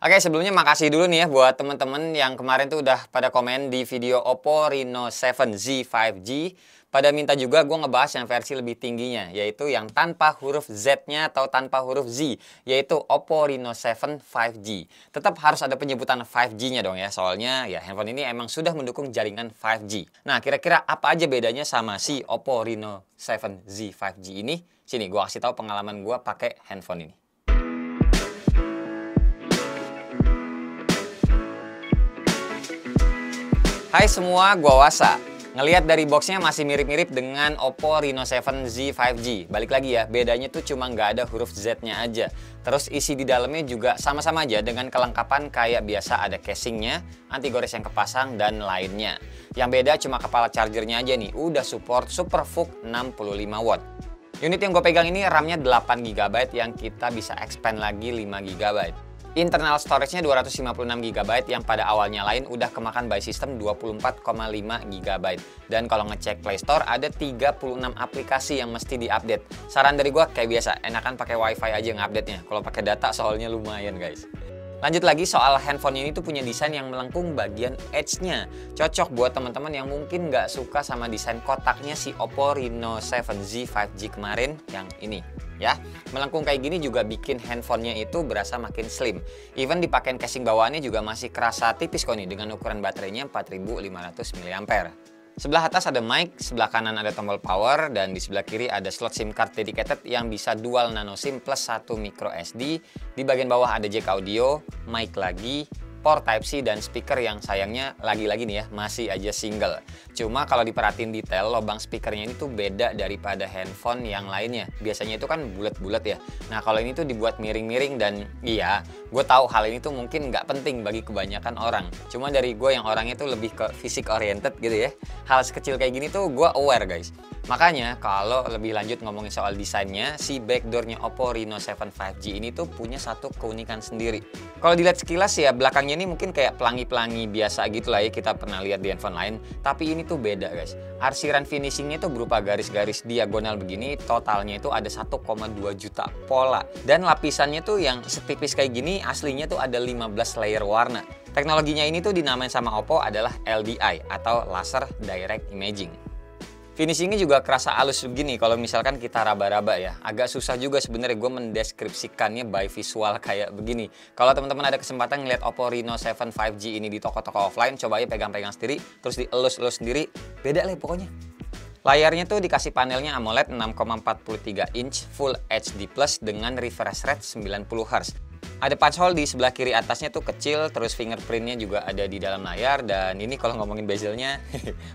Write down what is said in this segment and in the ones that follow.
Oke, sebelumnya makasih dulu nih ya buat teman-teman yang kemarin tuh udah pada komen di video Oppo Reno 7Z 5G. Pada minta juga gue ngebahas yang versi lebih tingginya, yaitu yang tanpa huruf Z-nya atau tanpa huruf Z, yaitu Oppo Reno 7 5G. Tetap harus ada penyebutan 5G-nya dong ya, soalnya ya handphone ini emang sudah mendukung jaringan 5G. Nah, kira-kira apa aja bedanya sama si Oppo Reno 7Z 5G ini? Sini, gue kasih tahu pengalaman gue pakai handphone ini. Hai semua, gua Wasa. Ngelihat dari boxnya masih mirip-mirip dengan Oppo Reno 7Z 5G. Balik lagi ya, bedanya tuh cuma nggak ada huruf Z-nya aja. Terus isi di dalamnya juga sama-sama aja dengan kelengkapan kayak biasa, ada casingnya, anti gores yang kepasang, dan lainnya. Yang beda cuma kepala chargernya aja nih, udah support SuperVOOC 65 watt. Unit yang gue pegang ini RAM-nya 8 GB yang kita bisa expand lagi 5 GB. Internal storage-nya 256 GB yang pada awalnya lain udah kemakan by system 24,5 GB. Dan kalau ngecek Play Store ada 36 aplikasi yang mesti diupdate. Saran dari gua kayak biasa, enakan pakai WiFi aja ngupdate-nya. Kalau pakai data soalnya lumayan guys. Lanjut lagi soal handphone ini tuh punya desain yang melengkung bagian edge-nya. Cocok buat teman-teman yang mungkin nggak suka sama desain kotaknya si Oppo Reno 7Z 5G kemarin yang ini. Ya, melengkung kayak gini juga bikin handphonenya itu berasa makin slim. Even dipakein casing bawaannya juga masih kerasa tipis kok nih dengan ukuran baterainya 4500 mAh. Sebelah atas ada mic, sebelah kanan ada tombol power, dan di sebelah kiri ada slot SIM card dedicated yang bisa dual nano SIM plus 1 micro SD. Di bagian bawah ada jack audio, mic lagi, port Type-C, dan speaker yang sayangnya lagi-lagi nih ya masih aja single. Cuma kalau diperhatiin detail, lubang speakernya ini tuh beda daripada handphone yang lainnya. Biasanya itu kan bulat-bulat ya. Nah kalau ini tuh dibuat miring-miring, dan iya, gue tahu hal ini tuh mungkin nggak penting bagi kebanyakan orang. Cuma dari gue yang orangnya tuh lebih ke fisik oriented gitu ya. Hal sekecil kayak gini tuh gue aware guys. Makanya kalau lebih lanjut ngomongin soal desainnya, si backdoornya Oppo Reno 7 5G ini tuh punya satu keunikan sendiri. Kalau dilihat sekilas ya belakangnya ini mungkin kayak pelangi-pelangi biasa gitu lah ya, kita pernah lihat di handphone lain. Tapi ini tuh beda guys. Arsiran finishingnya tuh berupa garis-garis diagonal begini, totalnya itu ada 1,2 juta pola. Dan lapisannya tuh yang setipis kayak gini aslinya tuh ada 15 layer warna. Teknologinya ini tuh dinamain sama Oppo adalah LDI atau Laser Direct Imaging. Finishingnya juga kerasa halus begini kalau misalkan kita raba-raba ya. Agak susah juga sebenarnya gue mendeskripsikannya by visual kayak begini. Kalau teman-teman ada kesempatan ngeliat Oppo Reno 7 5G ini di toko-toko offline, coba aja pegang-pegang sendiri, terus dielus-elus sendiri, beda lah pokoknya. Layarnya tuh dikasih panelnya AMOLED 6,43 inch Full HD Plus dengan refresh rate 90 Hz. Ada punch hole di sebelah kiri atasnya tuh kecil, terus fingerprintnya juga ada di dalam layar, dan ini kalau ngomongin bezelnya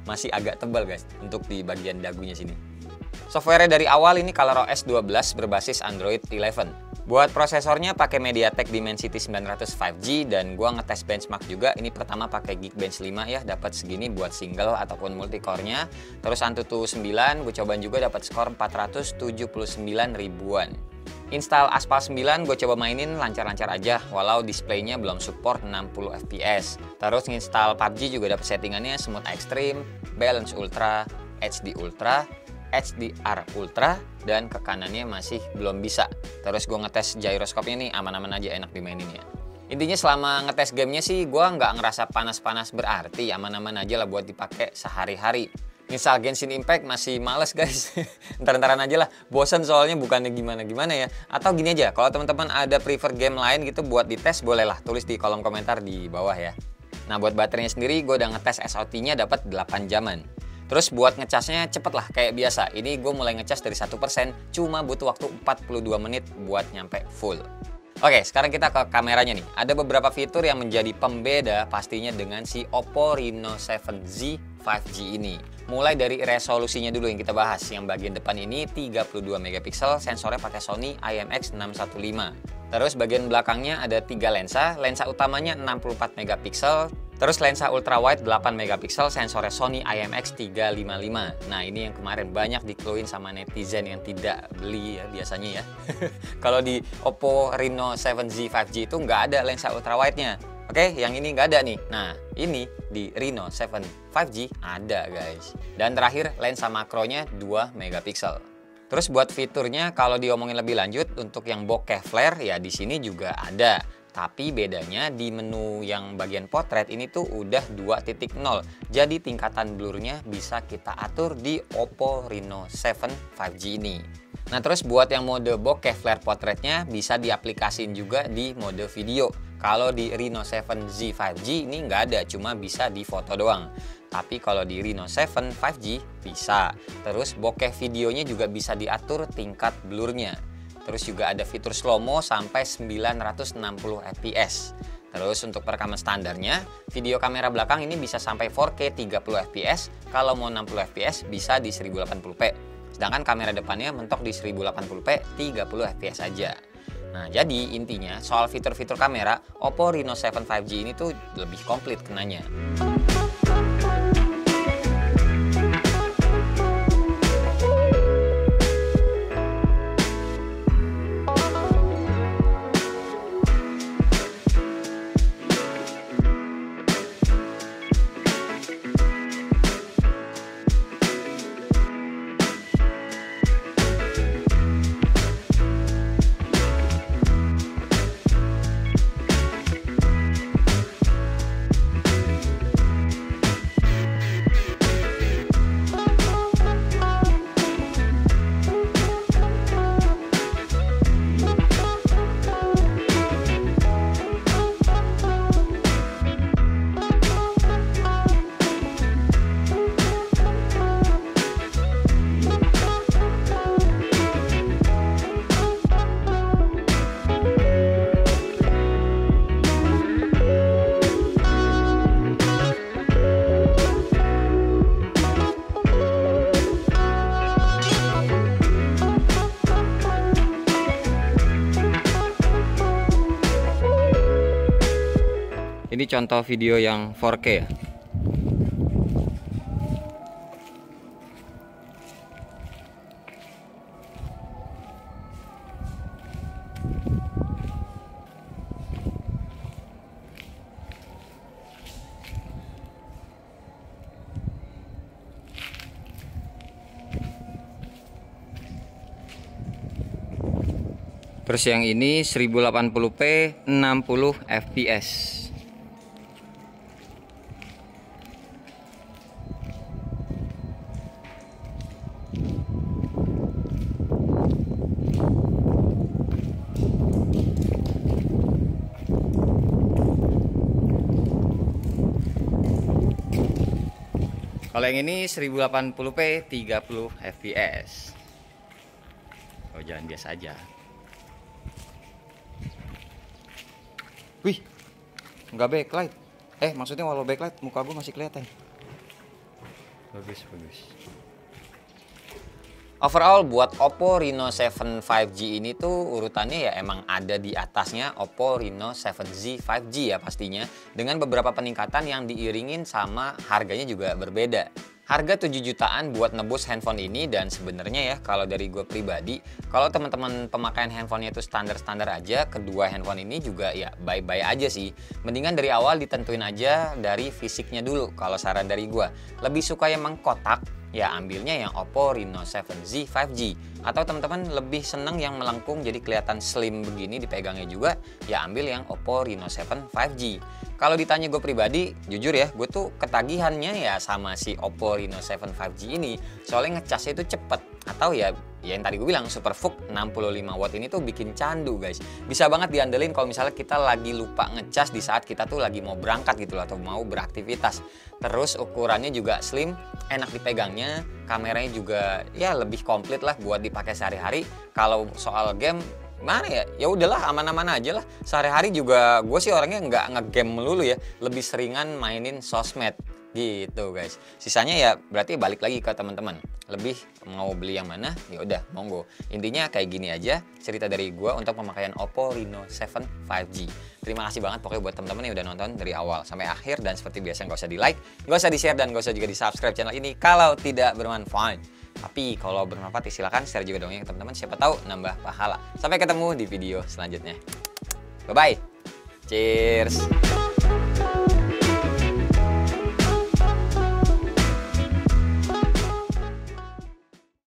masih agak tebal guys untuk di bagian dagunya sini. Software dari awal ini ColorOS 12 berbasis Android 11. Buat prosesornya pakai MediaTek Dimensity 900 5G, dan gua ngetes benchmark juga. Ini pertama pakai Geekbench 5 ya, dapat segini buat single ataupun multicore-nya. Terus Antutu 9 gue cobain juga dapat skor 479 ribuan. Install Aspal 9 gue coba mainin lancar-lancar aja, walau displaynya belum support 60 fps. Terus nginstal PUBG juga dapat settingannya Smooth Extreme, Balance Ultra, HD Ultra, HDR Ultra, dan ke kanannya masih belum bisa. Terus gue ngetes gyroscope-nya nih, aman-aman aja, enak dimainin ya. Intinya selama ngetes gamenya sih gue nggak ngerasa panas-panas berarti, aman-aman aja lah buat dipakai sehari-hari. Misal Genshin Impact masih males guys. Ntar-ntaran aja lah, bosan soalnya, bukannya gimana-gimana ya. Atau gini aja, kalau teman-teman ada prefer game lain gitu buat dites, bolehlah tulis di kolom komentar di bawah ya. Nah buat baterainya sendiri gue udah ngetes SOT-nya dapat 8 jaman. Terus buat ngecasnya cepet lah kayak biasa. Ini gue mulai ngecas dari 1%, cuma butuh waktu 42 menit buat nyampe full. Oke, sekarang kita ke kameranya nih. Ada beberapa fitur yang menjadi pembeda pastinya dengan si Oppo Reno 7Z 5G ini. Mulai dari resolusinya dulu yang kita bahas. Yang bagian depan ini 32 megapiksel, sensornya pakai Sony IMX615. Terus bagian belakangnya ada 3 lensa. Lensa utamanya 64 megapiksel. Terus lensa ultrawide 8 megapiksel, sensornya Sony IMX355. Nah ini yang kemarin banyak dikeluhin sama netizen yang tidak beli ya biasanya ya. Kalau di Oppo Reno 7Z 5G itu nggak ada lensa ultrawide-nya. Oke, yang ini nggak ada nih. Nah ini di Reno 7 5G ada guys. Dan terakhir lensa makronya 2 megapiksel. Terus buat fiturnya kalau diomongin lebih lanjut untuk yang bokeh flare ya di sini juga ada. Tapi bedanya di menu yang bagian potret ini tuh udah 2.0. Jadi tingkatan blurnya bisa kita atur di Oppo Reno 7 5G ini. Nah terus buat yang mode bokeh flare potretnya bisa diaplikasiin juga di mode video. Kalau di Reno 7Z 5G ini nggak ada, cuma bisa di foto doang. Tapi kalau di Reno 7 5G bisa. Terus bokeh videonya juga bisa diatur tingkat blurnya. Terus juga ada fitur slow-mo sampai 960 fps. Terus untuk perekaman standarnya, video kamera belakang ini bisa sampai 4K 30 fps. Kalau mau 60 fps bisa di 1080p. Sedangkan kamera depannya mentok di 1080p 30 fps aja. Nah, jadi intinya soal fitur-fitur kamera, Oppo Reno 7 5G ini tuh lebih komplit kenanya. Ini contoh video yang 4K ya. Terus yang ini 1080p 60 fps. Kalau yang ini 1080p 30 fps. Oh, jangan biasa aja. Wih, nggak backlight. Maksudnya walau backlight muka gue masih kelihatan. Bagus. Overall buat Oppo Reno 7 5G ini tuh urutannya ya emang ada di atasnya Oppo Reno 7Z 5G ya pastinya. Dengan beberapa peningkatan yang diiringin sama harganya juga berbeda. Harga 7 jutaan buat nebus handphone ini, dan sebenarnya ya kalau dari gue pribadi, kalau teman-teman pemakaian handphonenya itu standar-standar aja, kedua handphone ini juga ya bye-bye aja sih. Mendingan dari awal ditentuin aja dari fisiknya dulu kalau saran dari gue. Lebih suka yang mengkotak, ya ambilnya yang Oppo Reno 7Z 5G. Atau teman-teman lebih seneng yang melengkung jadi kelihatan slim begini dipegangnya juga, ya ambil yang Oppo Reno 7 5G. Kalau ditanya gue pribadi, jujur ya, gue tuh ketagihannya ya sama si Oppo Reno 7 5G ini. Soalnya ngecasnya itu cepet. Atau ya yang tadi gue bilang, SuperVOOC 65 watt ini tuh bikin candu guys. Bisa banget diandelin kalau misalnya kita lagi lupa ngecas di saat kita tuh lagi mau berangkat gitu loh, atau mau beraktivitas. Terus ukurannya juga slim, enak dipegangnya, kameranya juga ya lebih komplit lah buat dipakai sehari-hari. Kalau soal game, mana ya udahlah aman-aman aja lah. Sehari-hari juga gue sih orangnya nggak ngegame melulu ya, lebih seringan mainin sosmed gitu guys. Sisanya ya berarti balik lagi ke teman-teman, lebih mau beli yang mana ya udah monggo. Intinya kayak gini aja cerita dari gue untuk pemakaian Oppo Reno 7 5G. Terima kasih banget pokoknya buat teman-teman yang udah nonton dari awal sampai akhir, dan seperti biasa nggak usah di like, nggak usah di share, dan nggak usah juga di subscribe channel ini kalau tidak bermanfaat. Tapi kalau bermanfaat silakan share juga dong ya ke teman-teman, siapa tahu nambah pahala. Sampai ketemu di video selanjutnya. Bye bye. Cheers.